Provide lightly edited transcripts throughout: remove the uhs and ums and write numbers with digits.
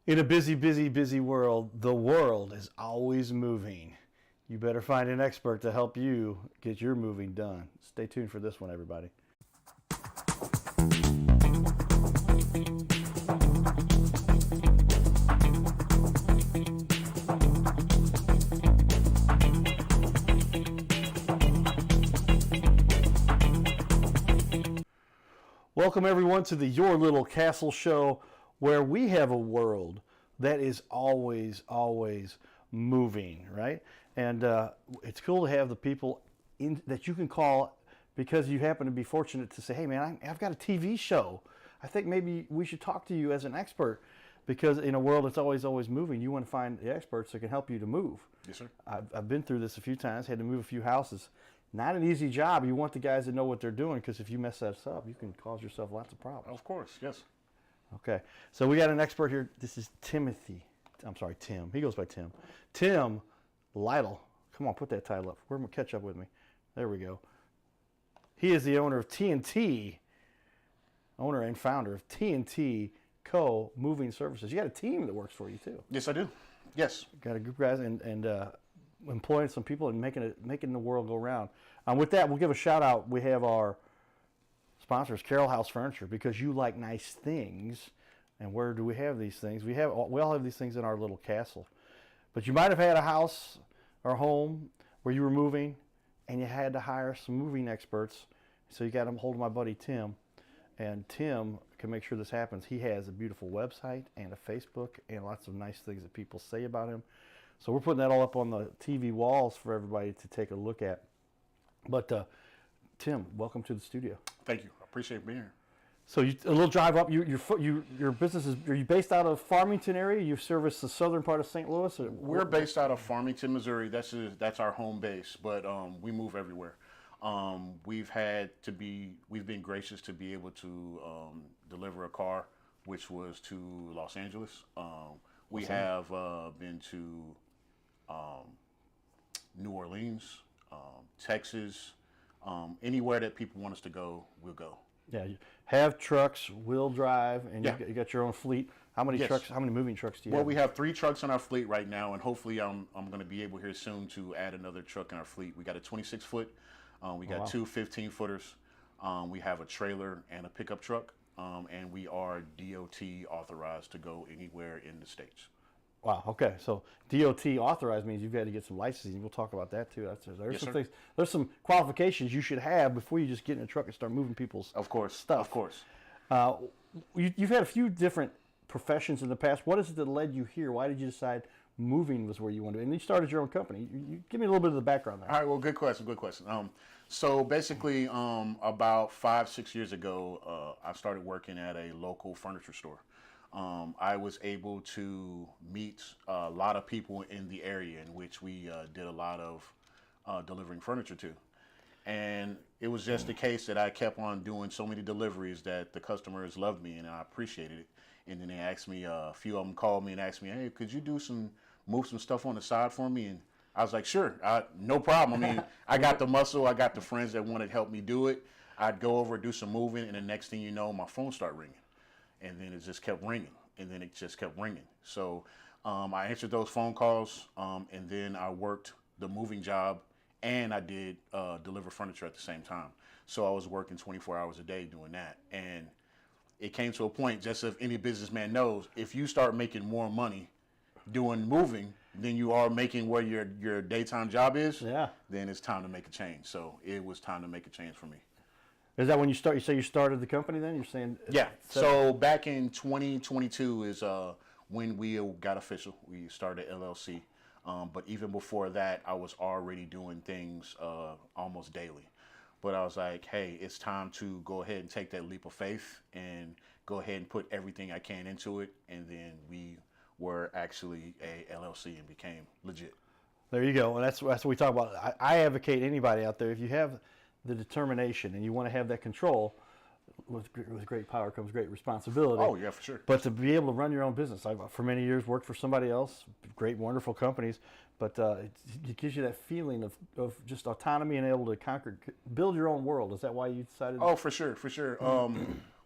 In a busy, busy, busy world, the world is always moving. You better find an expert to help you get your moving done. Stay tuned for this one, everybody. Welcome, everyone, to the Your Little Castle Show, where we have a world that is always, always moving, right? And it's cool to have the people that you can call because you happen to be fortunate to say, hey, man, I've got a TV show. I think maybe we should talk to you as an expert, because in a world that's always, always moving, you want to find the experts that can help you to move. Yes, sir. I've been through this a few times, had to move a few houses. Not an easy job. You want the guys that know what they're doing, because if you mess that up, you can cause yourself lots of problems. Of course, yes. Okay, so we got an expert here. This is Timothy. I'm sorry, Tim. He goes by Tim. Tim Lytle. Come on, put that title up. We're going to catch up with me. There we go. He is the owner of TNT, owner and founder of TNT Co. Moving Services. You got a team that works for you, too. Yes, I do. Yes. Got a group of guys and employing some people and making the world go round. With that, we'll give a shout out. We have our sponsors, Carroll House Furniture, because you like nice things. And where do we have these things? We all have these things in our little castle. But you might have had a house or home where you were moving and you had to hire some moving experts. So you got a hold of my buddy Tim. And Tim can make sure this happens. He has a beautiful website and a Facebook and lots of nice things that people say about him. So we're putting that all up on the TV walls for everybody to take a look at. But Tim, welcome to the studio. Thank you. I appreciate being here. So a little drive up. Your business is. Are you based out of Farmington area? You service the southern part of St. Louis. We're based out of Farmington, Missouri. That's our home base, but we move everywhere. We've been gracious to be able to deliver a car, which was to Los Angeles. We have been to New Orleans, Texas, anywhere that people want us to go, we'll go. Yeah, you have trucks, wheel drive, and you got your own fleet. How many trucks? How many moving trucks do you have? Well, we have 3 trucks in our fleet right now, and hopefully I'm going to be able here soon to add another truck in our fleet. We got a 26-foot, we got 2 15-footers, we have a trailer and a pickup truck, and we are DOT authorized to go anywhere in the States. Wow. Okay. So DOT authorized means you've got to get some licensing. We'll talk about that too. There's some things. There's some qualifications you should have before you just get in a truck and start moving people's stuff. Of course. You've had a few different professions in the past. What is it that led you here? Why did you decide moving was where you wanted to? And you started your own company. You give me a little bit of the background there. All right. Well, good question. So basically, about 5-6 years ago, I started working at a local furniture store. I was able to meet a lot of people in the area in which we did a lot of delivering furniture to. And it was just the case that I kept on doing so many deliveries that the customers loved me and I appreciated it. And then they asked me, a few of them called me and asked me, hey, could you move some stuff on the side for me? And I was like, sure, no problem. I mean, I got the muscle, I got the friends that wanted to help me do it. I'd go over, do some moving, and the next thing you know, my phone started ringing. And then it just kept ringing, and then it just kept ringing. So I answered those phone calls, and then I worked the moving job, and I did deliver furniture at the same time. So I was working 24 hours a day doing that. And it came to a point, just as any businessman knows, if you start making more money doing moving than you are making where your daytime job is, then it's time to make a change. So it was time to make a change for me. Is that when you start? You say you started the company then? You're saying? Yeah. So back in 2022 is when we got official. We started LLC. But even before that, I was already doing things almost daily. But I was like, hey, it's time to go ahead and take that leap of faith and go ahead and put everything I can into it. And then we were actually a LLC and became legit. There you go. And that's what we talk about. I advocate anybody out there, if you have the determination and you want to have that control, with great power comes great responsibility. Oh, yeah, for sure. But to be able to run your own business, I've for many years worked for somebody else, great, wonderful companies, but it gives you that feeling of just autonomy and able to build your own world. Is that why you decided? Oh, for sure, for sure.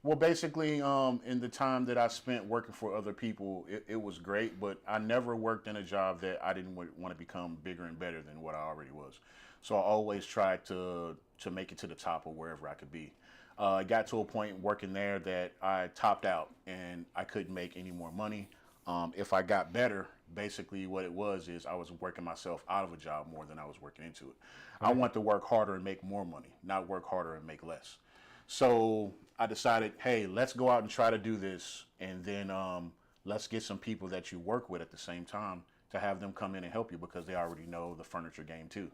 Well, basically, in the time that I spent working for other people, it was great, but I never worked in a job that I didn't want to become bigger and better than what I already was. So I always tried to make it to the top of wherever I could be. I got to a point working there that I topped out and I couldn't make any more money. If I got better, basically what it was is I was working myself out of a job more than I was working into it. I want to work harder and make more money, not work harder and make less. So I decided, hey, let's go out and try to do this, and then let's get some people that you work with at the same time to have them come in and help you because they already know the furniture game too.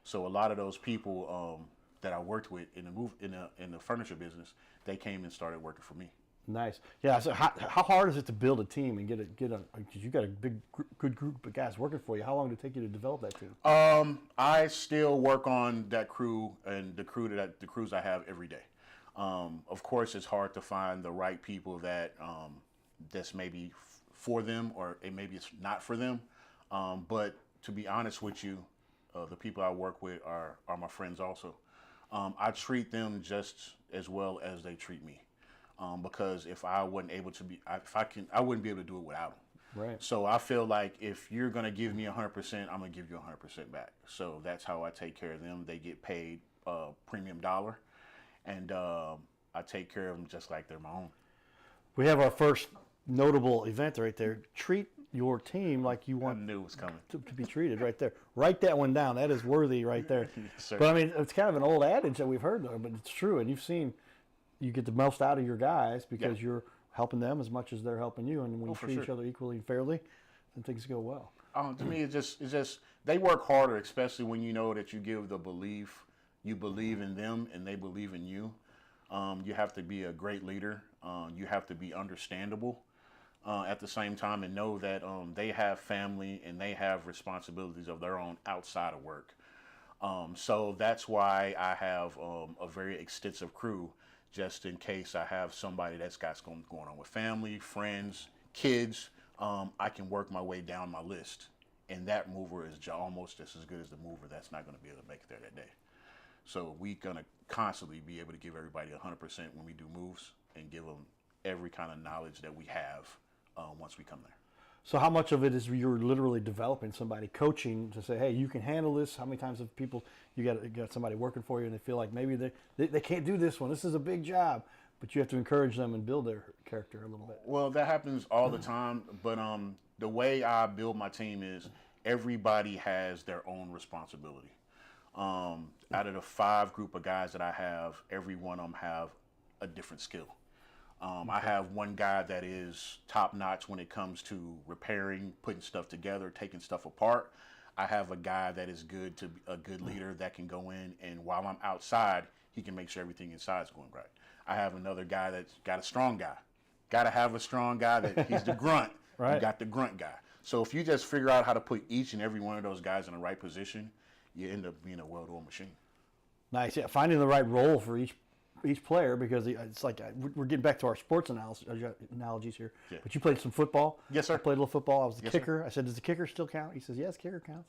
So a lot of those people that I worked with in the furniture business, they came and started working for me. Nice. Yeah. So how hard is it to build a team and get a because you got a good group of guys working for you? How long did it take you to develop that team? I still work on that crew and the crews I have every day. Of course, it's hard to find the right people that that's maybe for them or maybe it's not for them. But to be honest with you, the people I work with are my friends also. I treat them just as well as they treat me. Because if I wasn't able to I wouldn't be able to do it without them. Right. So I feel like if you're gonna give me 100%, I'm gonna give you 100% back. So that's how I take care of them. They get paid premium dollar, and I take care of them just like they're my own. We have our first notable event right there. Treat your team like you I want knew it was coming. to be treated right there. Write that one down. That is worthy right there. Yes, sir. But I mean, it's kind of an old adage that we've heard, though, but it's true. And you've seen you get the most out of your guys because you're helping them as much as they're helping you. And when you treat each other equally and fairly, then things go well. To me, it's just they work harder, especially when you know that you give the belief, you believe in them and they believe in you. You have to be a great leader. You have to be understandable at the same time and know that they have family and they have responsibilities of their own outside of work. So that's why I have a very extensive crew, just in case I have somebody that's got something going on with family, friends, kids. I can work my way down my list. And that mover is almost just as good as the mover that's not going to be able to make it there that day. So we're going to constantly be able to give everybody 100% when we do moves and give them every kind of knowledge that we have once we come there. So how much of it is you're literally developing somebody, coaching to say, hey, you can handle this? How many times have people, you got somebody working for you and they feel like maybe they can't do this one. This is a big job. But you have to encourage them and build their character a little bit. Well, that happens all the time. But the way I build my team is everybody has their own responsibility. Out of the 5 group of guys that I have, every one of them have a different skill. I have one guy that is top notch when it comes to repairing, putting stuff together, taking stuff apart. I have a guy that is a good leader that can go in and while I'm outside, he can make sure everything inside is going right. I have another guy that's got a strong guy. Got to have a strong guy that he's the grunt. Right. You got the grunt guy. So if you just figure out how to put each and every one of those guys in the right position, you end up being a well-oiled machine. Nice. Yeah, finding the right role for each player, because it's like we're getting back to our sports analogies here. Yeah. But you played some football. Yes, sir. I played a little football. I was the Yes, kicker. Sir. I said, does the kicker still count? He says, yes, kicker counts.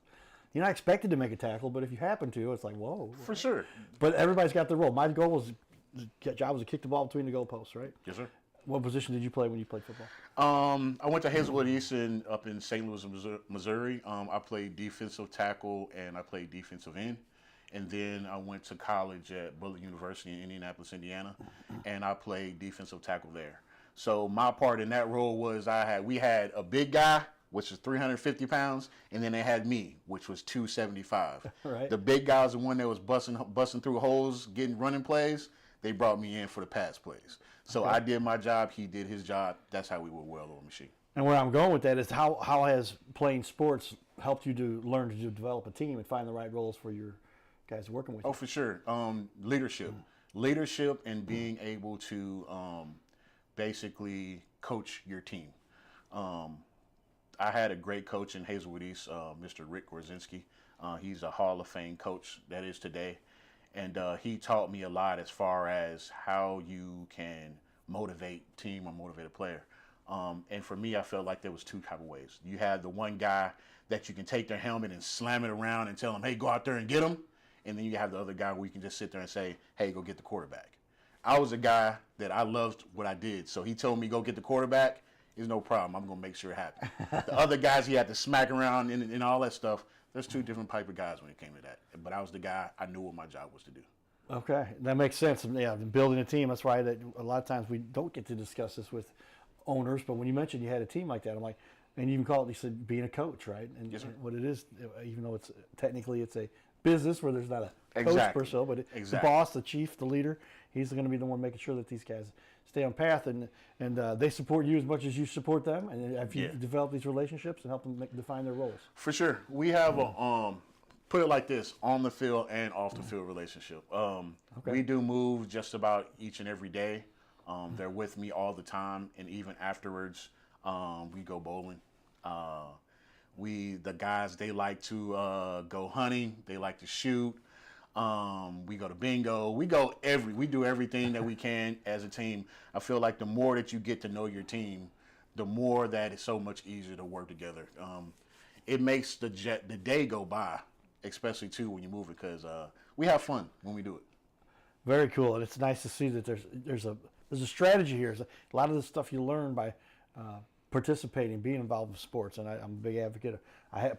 You're not expected to make a tackle, but if you happen to, it's like, whoa. For sure. But everybody's got their role. My job was to kick the ball between the goalposts, right? Yes, sir. What position did you play when you played football? I went to Hazelwood East up in St. Louis, Missouri. I played defensive tackle and I played defensive end. And then I went to college at Bullitt University in Indianapolis, Indiana, and I played defensive tackle there. So my part in that role was we had a big guy, which was 350 pounds, and then they had me, which was 275. Right. The big guy was the one that was busting through holes, getting running plays. They brought me in for the pass plays. So I did my job, he did his job. That's how we were well-oiled machine. And where I'm going with that is how has playing sports helped you to learn to develop a team and find the right roles for your guys working with you? Oh, for sure. Leadership and being able to basically coach your team. I had a great coach in Hazelwood East, Mr. Rick Gorzinski. He's a Hall of Fame coach that is today. And he taught me a lot as far as how you can motivate a team or motivate a player. And for me, I felt like there was 2 type of ways. You had the one guy that you can take their helmet and slam it around and tell them, hey, go out there and get them. And then you have the other guy where you can just sit there and say, hey, go get the quarterback. I was a guy that I loved what I did. So he told me go get the quarterback. It's no problem. I'm gonna make sure it happens. The other guys he had to smack around and all that stuff. There's two different type of guys when it came to that. But I was the guy. I knew what my job was to do. Okay, that makes sense. Yeah, building a team. That's why that a lot of times we don't get to discuss this with owners. But when you mentioned you had a team like that, I'm like, and you even call it, you said being a coach, right? And, yes, sir. And what it is, even though it's technically it's a business where there's not a coach Exactly. per se, but the Exactly. boss, the chief, the leader, he's going to be the one making sure that these guys stay on path, and they support you as much as you support them, and if you develop these relationships and help them define their roles. For sure, we have a put it like this: on the field and off the field relationship. We do move just about each and every day. They're with me all the time, and even afterwards, we go bowling. The guys, they like to go hunting. They like to shoot. We go to bingo. We do everything that we can as a team. I feel like the more that you get to know your team, the more that it's so much easier to work together. It makes the day go by, especially too when you move it, because we have fun when we do it. Very cool, and it's nice to see that there's a strategy here. There's a lot of the stuff you learn by participating, being involved with sports, and I'm a big advocate.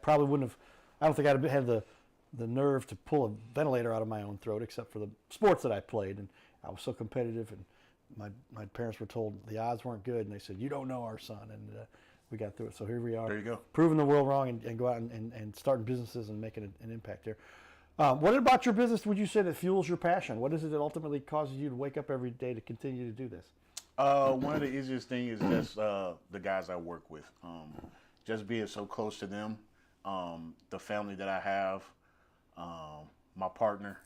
Probably wouldn't have. I don't think I'd have had the nerve to pull a ventilator out of my own throat, except for the sports that I played, and I was so competitive. And my parents were told the odds weren't good, and they said, "You don't know our son," and we got through it. So here we are. There you go. Proving the world wrong and go out and starting businesses and making an impact there. What about your business would you say that fuels your passion? What is it that ultimately causes you to wake up every day to continue to do this? One of the easiest things is just the guys I work with. Just being so close to them, the family that I have, my partner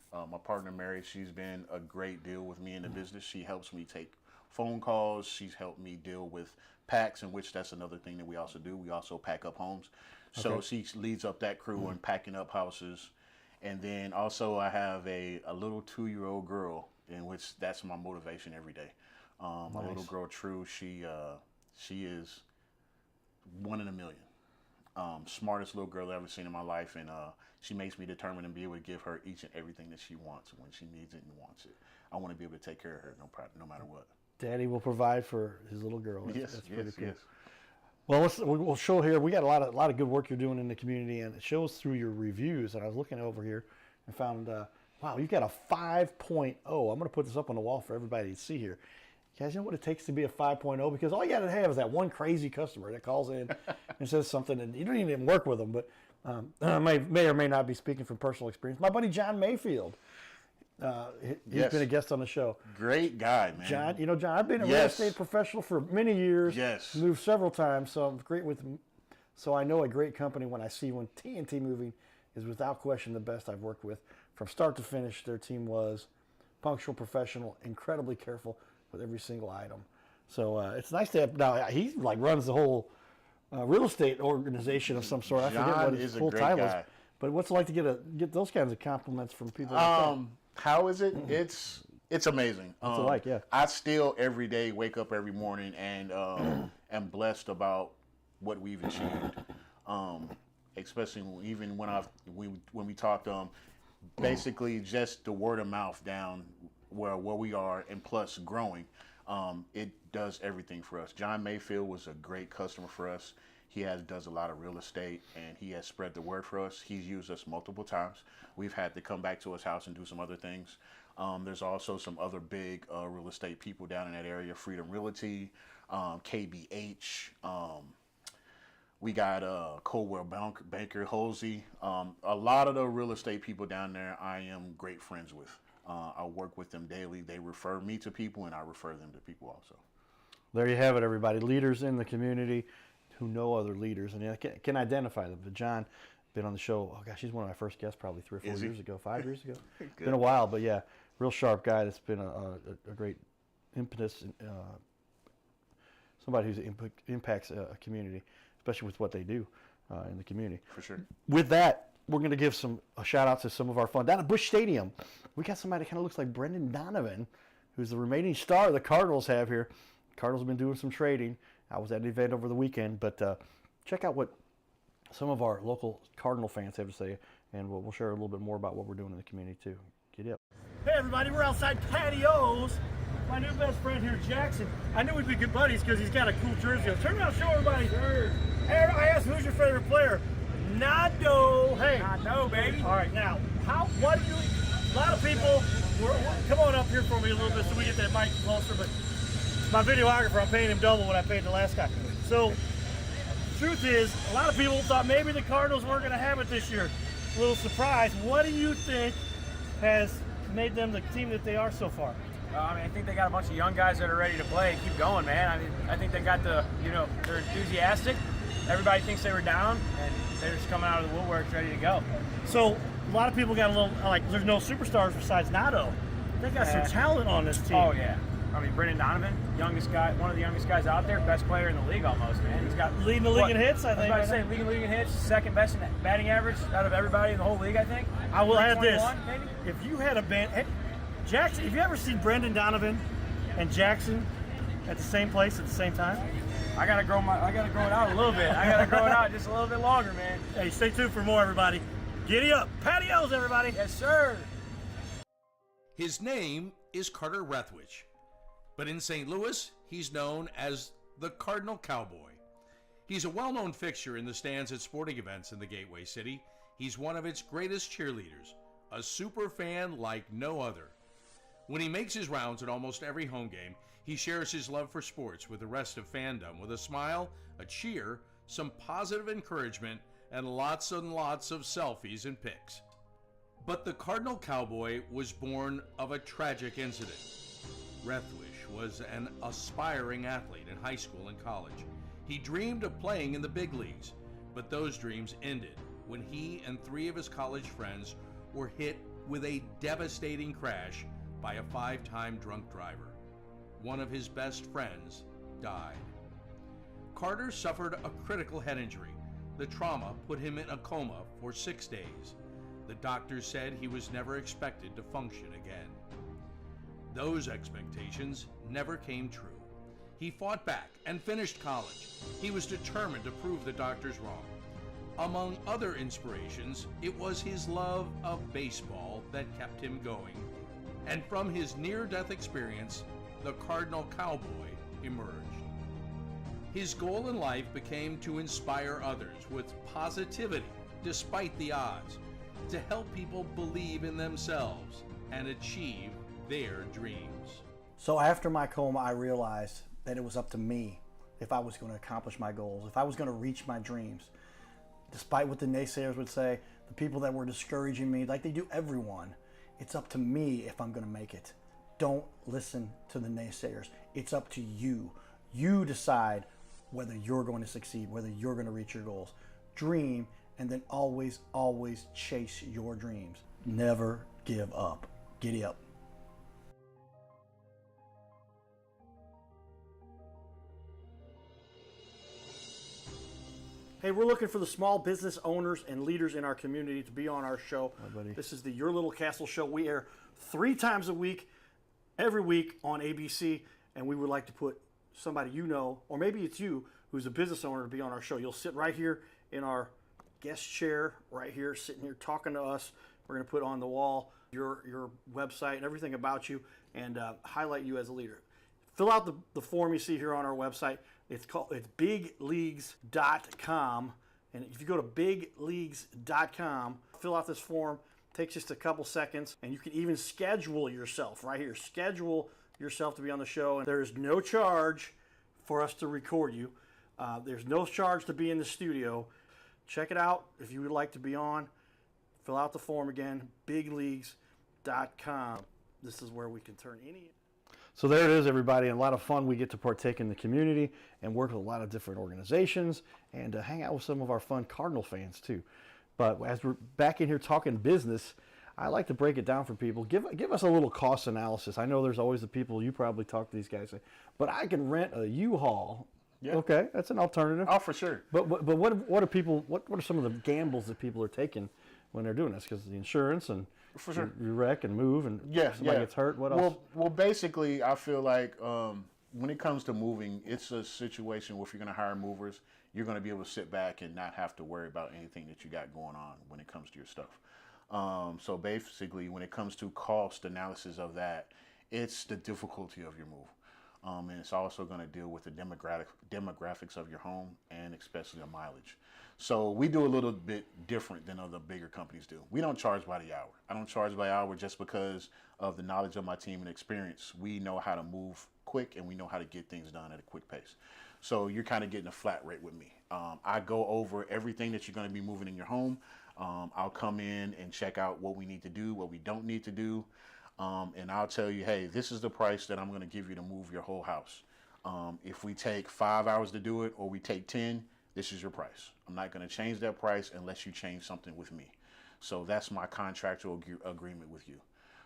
Mary, she's been a great deal with me in the business. She helps me take phone calls. She's helped me deal with packs, in which that's another thing that we also do. We also pack up homes. So she leads up that crew in packing up houses. And then also I have a little 2-year-old girl, in which that's my motivation every day. My little girl, True, she is one in a million. Smartest little girl I've ever seen in my life, and she makes me determined and be able to give her each and everything that she wants when she needs it and wants it. I want to be able to take care of her, no matter what. Daddy will provide for his little girl. That's pretty cool. Yes. Well, we'll show here. We got a lot of good work you're doing in the community, and it shows through your reviews. And I was looking over here and found, wow, you've got a 5.0. I'm going to put this up on the wall for everybody to see here. You guys know what it takes to be a 5.0? Because all you got to have is that one crazy customer that calls in and says something, and you don't even work with them. But I may or may not be speaking from personal experience. My buddy John Mayfield. He's been a guest on the show. Great guy, man. John, I've been a real estate professional for many years. Yes. Moved several times, so I'm great with. So I know a great company when I see one. TNT Moving is without question the best I've worked with. From start to finish, their team was punctual, professional, incredibly careful with every single item. So it's nice to have. Now he runs the whole real estate organization of some sort. I forget what his full title is. But what's it like to get those kinds of compliments from people? How is it? It's amazing. What's it like? Yeah. I still every day wake up every morning and am blessed about what we've achieved. Especially even when we talked, basically just the word of mouth down where we are, and plus growing. It does everything for us. John Mayfield was a great customer for us. He does a lot of real estate, and he has spread the word for us. He's used us multiple times. We've had to come back to his house and do some other things. There's also some other big real estate people down in that area, Freedom Realty, KBH. We got Coldwell Banker, Halsey. A lot of the real estate people down there I am great friends with. I work with them daily. They refer me to people, and I refer them to people also. There you have it, everybody. Leaders in the community who know other leaders and can identify them. But John, been on the show, oh gosh, he's one of my first guests probably 3 or 4 years ago, 5 years ago. Been a while, but yeah, real sharp guy that's been a great impetus, somebody who impacts a community, especially with what they do in the community. For sure. With that, we're going to give a shout out to some of our fun. Down at Busch Stadium, we got somebody that kind of looks like Brendan Donovan, who's the remaining star the Cardinals have here. Cardinals have been doing some trading. I was at an event over the weekend, but check out what some of our local Cardinal fans have to say, and we'll share a little bit more about what we're doing in the community too. Get up. Hey everybody, we're outside Patios my new best friend here, Jackson. I knew we'd be good buddies because he's got a cool jersey on. Turn around, show everybody. Sure. Hey, I asked who's your favorite player. Nado. Hey. Nado, baby. All right, now, what do you, a lot of people, come on up here for me a little bit so we get that mic closer, but my videographer, I'm paying him double what I paid the last guy. So, truth is, a lot of people thought maybe the Cardinals weren't going to have it this year. A little surprise. What do you think has made them the team that they are so far? I think they got a bunch of young guys that are ready to play and keep going, man. I think they got they're enthusiastic. Everybody thinks they were down, and they're just coming out of the woodworks ready to go. So, a lot of people got a little, there's no superstars besides Nado. They got some talent on this team. Oh, yeah. Brendan Donovan, youngest guy, one of the youngest guys out there, best player in the league almost, man. He's got leading the league in hits, I think. I was about to say, leading the league in hits, second best in batting average out of everybody in the whole league, I think. I will add this. Maybe? If you had a band, hey, Jackson, have you ever seen Brendan Donovan and Jackson at the same place at the same time? I gotta grow it out a little bit. I gotta grow it out just a little bit longer, man. Hey, stay tuned for more, everybody. Giddy up. Patios, everybody. Yes, sir. His name is Carter Rethwich, but in St. Louis, he's known as the Cardinal Cowboy. He's a well-known fixture in the stands at sporting events in the Gateway City. He's one of its greatest cheerleaders, a super fan like no other. When he makes his rounds at almost every home game, he shares his love for sports with the rest of fandom with a smile, a cheer, some positive encouragement, and lots of selfies and pics. But the Cardinal Cowboy was born of a tragic incident. Rethwich was an aspiring athlete in high school and college. He dreamed of playing in the big leagues, but those dreams ended when he and 3 of his college friends were hit with a devastating crash by a 5-time drunk driver. One of his best friends died. Carter suffered a critical head injury. The trauma put him in a coma for 6 days. The doctors said he was never expected to function again. Those expectations never came true. He fought back and finished college. He was determined to prove the doctors wrong. Among other inspirations, it was his love of baseball that kept him going. And from his near-death experience, the Cardinal Cowboy emerged. His goal in life became to inspire others with positivity despite the odds, to help people believe in themselves and achieve their dreams. So after my coma, I realized that it was up to me if I was going to accomplish my goals, if I was going to reach my dreams. Despite what the naysayers would say, the people that were discouraging me, like they do everyone, it's up to me if I'm going to make it. Don't listen to the naysayers. It's up to you. You decide whether you're going to succeed, whether you're going to reach your goals. Dream, and then always, always chase your dreams. Never give up. Giddy up. Hey, we're looking for the small business owners and leaders in our community to be on our show. Hi, buddy. This is the Your Little Castle show. We air 3 times a week, every week on ABC, and we would like to put somebody you know, or maybe it's you, who's a business owner to be on our show. You'll sit right here in our guest chair, right here, sitting here talking to us. We're going to put on the wall your website and everything about you and highlight you as a leader. Fill out the form you see here on our website. It's bigleagues.com, and if you go to bigleagues.com, fill out this form. It takes just a couple seconds, and you can even schedule yourself right here. Schedule yourself to be on the show, and there is no charge for us to record you. There's no charge to be in the studio. Check it out if you would like to be on. Fill out the form again, bigleagues.com. This is where we can turn any. So there it is, everybody. And a lot of fun. We get to partake in the community and work with a lot of different organizations and hang out with some of our fun Cardinal fans too. But as we're back in here talking business, I like to break it down for people. Give us a little cost analysis. I know there's always the people, you probably talk to these guys, say, but I can rent a U-Haul. Yeah. Okay, that's an alternative. Oh, for sure. But what are people? What are some of the gambles that people are taking when they're doing this? Because the insurance and for sure. you wreck and move and somebody gets hurt. What else? Well, basically, I feel like when it comes to moving, it's a situation where if you're going to hire movers, you're going to be able to sit back and not have to worry about anything that you got going on when it comes to your stuff. So basically, when it comes to cost analysis of that, It's the difficulty of your move. And it's also going to deal with the demographics of your home and especially the mileage. So we do a little bit different than other bigger companies do. We don't charge by the hour. I don't charge by hour just because of the knowledge of my team and experience. We know how to move quick and we know how to get things done at a quick pace. So you're kind of getting a flat rate with me. I go over everything that you're going to be moving in your home. I'll come in and check out what we need to do, what we don't need to do. And I'll tell you, hey, this is the price that I'm going to give you to move your whole house. If we take 5 hours to do it or we take 10, this is your price. I'm not going to change that price unless you change something with me. So that's my contractual agreement with you.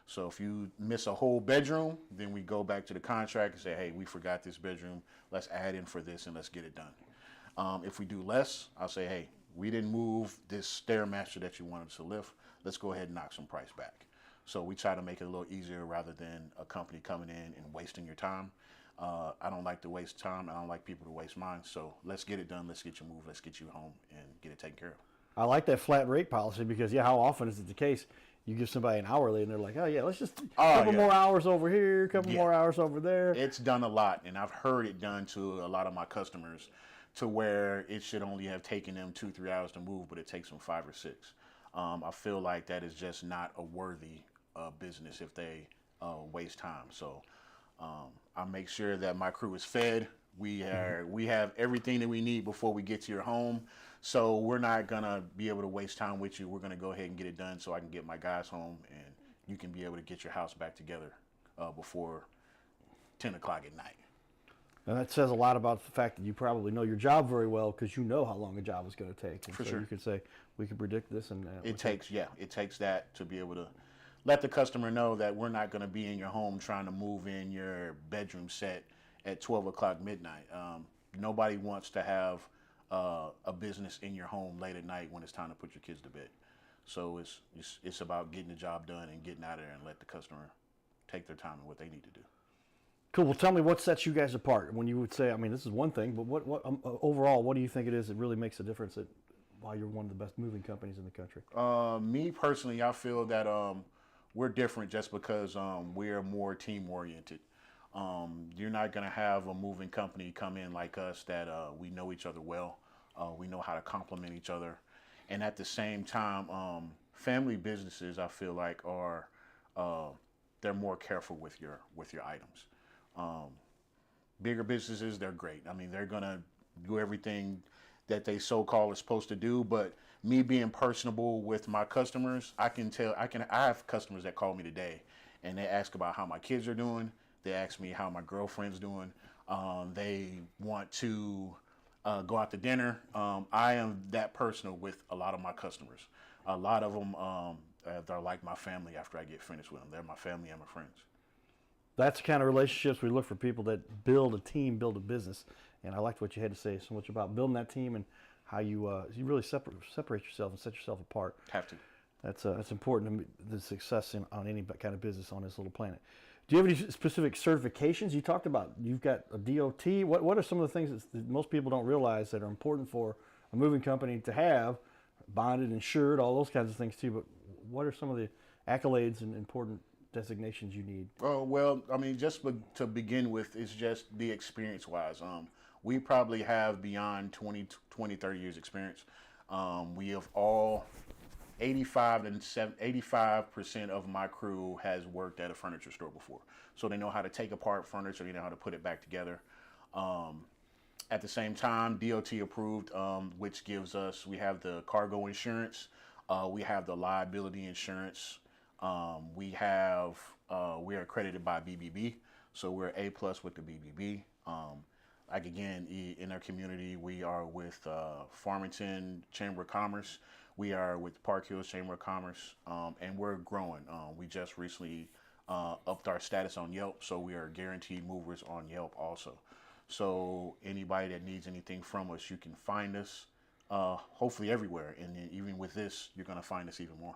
So if you miss a whole bedroom, then we go back to the contract and say, hey, we forgot this bedroom. Let's add in for this and let's get it done. If we do less, I'll say, hey, we didn't move this Stairmaster that you wanted to lift. Let's go ahead and knock some price back. So we try to make it a little easier rather than a company coming in and wasting your time. I don't like to waste time. I don't like people to waste mine. So let's get it done. Let's get you moved. Let's get you home and get it taken care of. I like that flat rate policy because, yeah, how often is it the case you give somebody an hourly and they're like, oh, yeah, let's just a couple more hours over here, a couple more hours over there. It's done a lot, and I've heard it done to a lot of my customers to where it should only have taken them 2-3 hours to move, but it takes them 5 or 6. I feel like that is just not a worthy business if they waste time. So I make sure that my crew is fed. We have everything that we need before we get to your home. So we're not going to be able to waste time with you. We're going to go ahead and get it done so I can get my guys home and you can be able to get your house back together before 10 o'clock at night. And that says a lot about the fact that you probably know your job very well because you know how long a job is going to take. And For so sure. you could say, we can predict this. And it takes that to be able to let the customer know that we're not going to be in your home trying to move in your bedroom set at 12 o'clock midnight. Nobody wants to have a business in your home late at night when it's time to put your kids to bed. So it's about getting the job done and getting out of there and let the customer take their time and what they need to do. Cool. Well, tell me what sets you guys apart when you would say, I mean, this is one thing, but what overall, what do you think it is that really makes a difference that why you're one of the best moving companies in the country? Me personally, I feel that we're different just because we're more team oriented. You're not going to have a moving company come in like us that we know each other well. We know how to complement each other. And at the same time, family businesses, I feel like, are they're more careful with your items. Bigger businesses, they're great. I mean, they're going to do everything that they so-called are supposed to do. But me being personable with my customers, I have customers that call me today and they ask about how my kids are doing. They ask me how my girlfriend's doing. They want to go out to dinner. I am that personal with a lot of my customers. A lot of them, they're like my family after I get finished with them. They're my family and my friends. That's the kind of relationships we look for, people that build a team, build a business. And I liked what you had to say so much about building that team and how you really separate yourself and set yourself apart. Have to. That's important to the success on any kind of business on this little planet. Do you have any specific certifications? You talked about you've got a DOT. What are some of the things that most people don't realize that are important for a moving company to have, bonded, insured, all those kinds of things too? But what are some of the accolades and important designations you need? Oh, well, I mean, just to begin with, it's just the experience-wise. We probably have beyond 20, 30 years experience. We have all 85% of my crew has worked at a furniture store before. So they know how to take apart furniture, they know how to put it back together. At the same time, DOT approved, which gives us, we have the cargo insurance, we have the liability insurance, we are accredited by BBB, so we're A+ with the BBB. Like again, in our community, we are with Farmington Chamber of Commerce. We are with Park Hills Chamber of Commerce, and we're growing. We just recently upped our status on Yelp, so we are guaranteed movers on Yelp also. So anybody that needs anything from us, you can find us hopefully everywhere. And then even with this, you're going to find us even more.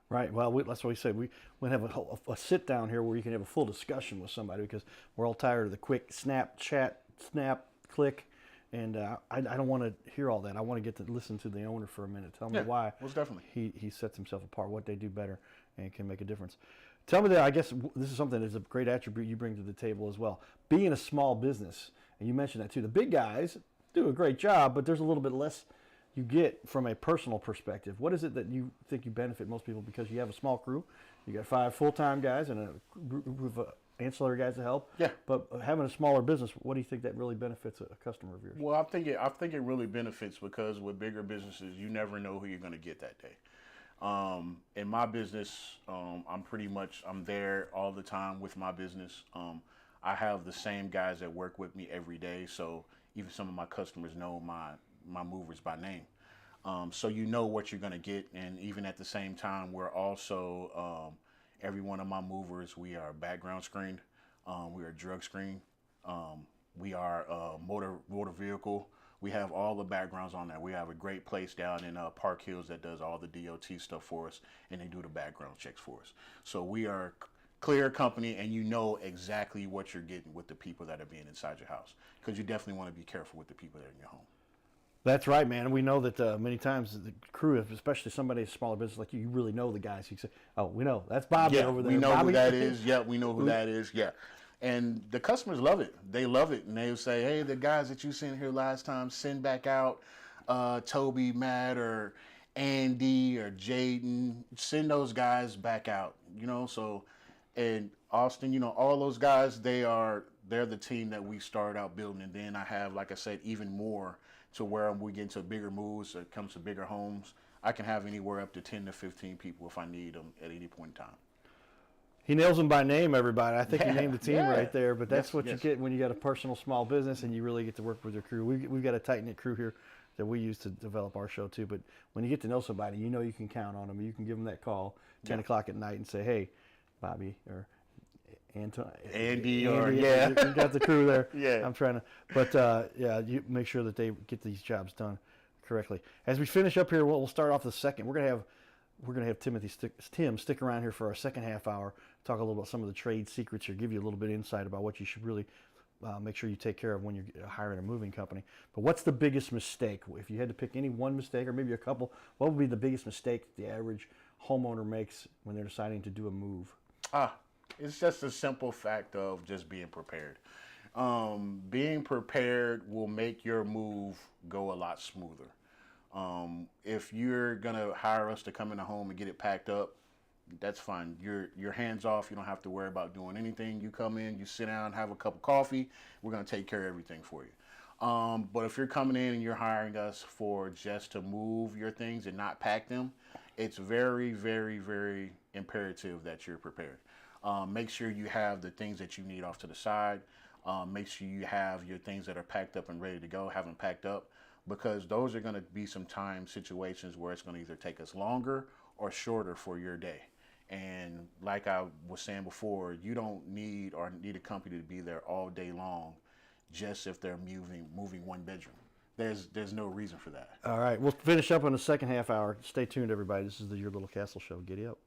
Right. Well, that's what we said. We have a sit down here where you can have a full discussion with somebody because we're all tired of the quick snap, chat, snap, click. And I don't want to hear all that. I want to get to listen to the owner for a minute. Tell me why most definitely. he sets himself apart, what they do better, and can make a difference. Tell me that. I guess this is something that's a great attribute you bring to the table as well. Being a small business, and you mentioned that too. The big guys do a great job, but there's a little bit less you get from a personal perspective. What is it that you think you benefit most people because you have a small crew? You got 5 full-time guys and a group of ancillary guys to help. Yeah. But having a smaller business, what do you think that really benefits a customer of yours? Well, I think it really benefits because with bigger businesses, you never know who you're going to get that day. In my business, I'm there all the time with my business. I have the same guys that work with me every day, so even some of my customers know my movers by name. So you know what you're going to get, and even at the same time, we're also every one of my movers, we are background screened, we are drug screened, we are motor vehicle. We have all the backgrounds on there. We have a great place down in Park Hills that does all the DOT stuff for us, and they do the background checks for us. So we are clear company, and you know exactly what you're getting with the people that are being inside your house, because you definitely want to be careful with the people that are in your home. That's right, man. And we know that many times the crew, especially somebody a smaller business like you really know the guys. You say, "Oh, we know that's Bobby over there." We know Bobby. who that is. Yeah, we know who that is. Yeah. And the customers love it. They love it. And they'll say, hey, the guys that you sent here last time, send back out Toby, Matt, or Andy, or Jaden. Send those guys back out, So, and Austin, all those guys, they're the team that we started out building. And then I have, like I said, even more to where we get into bigger moves, it comes to bigger homes. I can have anywhere up to 10 to 15 people if I need them at any point in time. He nails them by name, everybody. I think you named the team right there, but that's what you yes. get when you got a personal small business and you really get to work with your crew. We've got a tight-knit crew here that we use to develop our show too, but when you get to know somebody, you know you can count on them. You can give them that call 10 o'clock at night and say, hey, Bobby, or Andy, you got the crew there. Yeah. I'm trying to, but you make sure that they get these jobs done correctly. As we finish up here, we'll start off the second. We're gonna have Tim stick around here for our second half hour. Talk a little about some of the trade secrets here, give you a little bit of insight about what you should really make sure you take care of when you're hiring a moving company. But what's the biggest mistake? If you had to pick any one mistake or maybe a couple, what would be the biggest mistake that the average homeowner makes when they're deciding to do a move? It's just a simple fact of just being prepared. Being prepared will make your move go a lot smoother. If you're gonna hire us to come in the home and get it packed up, that's fine. You're hands off. You don't have to worry about doing anything. You come in, you sit down, have a cup of coffee. We're gonna take care of everything for you. But if you're coming in and you're hiring us for just to move your things and not pack them, it's very, very, very imperative that you're prepared. Make sure you have the things that you need off to the side. Make sure you have your things that are packed up and ready to go, have them packed up, because those are going to be some time situations where it's going to either take us longer or shorter for your day. And like I was saying before, you don't need a company to be there all day long just if they're moving one bedroom. There's no reason for that. All right, we'll finish up in the second half hour. Stay tuned, everybody. This is the Your Little Castle Show. Giddy up.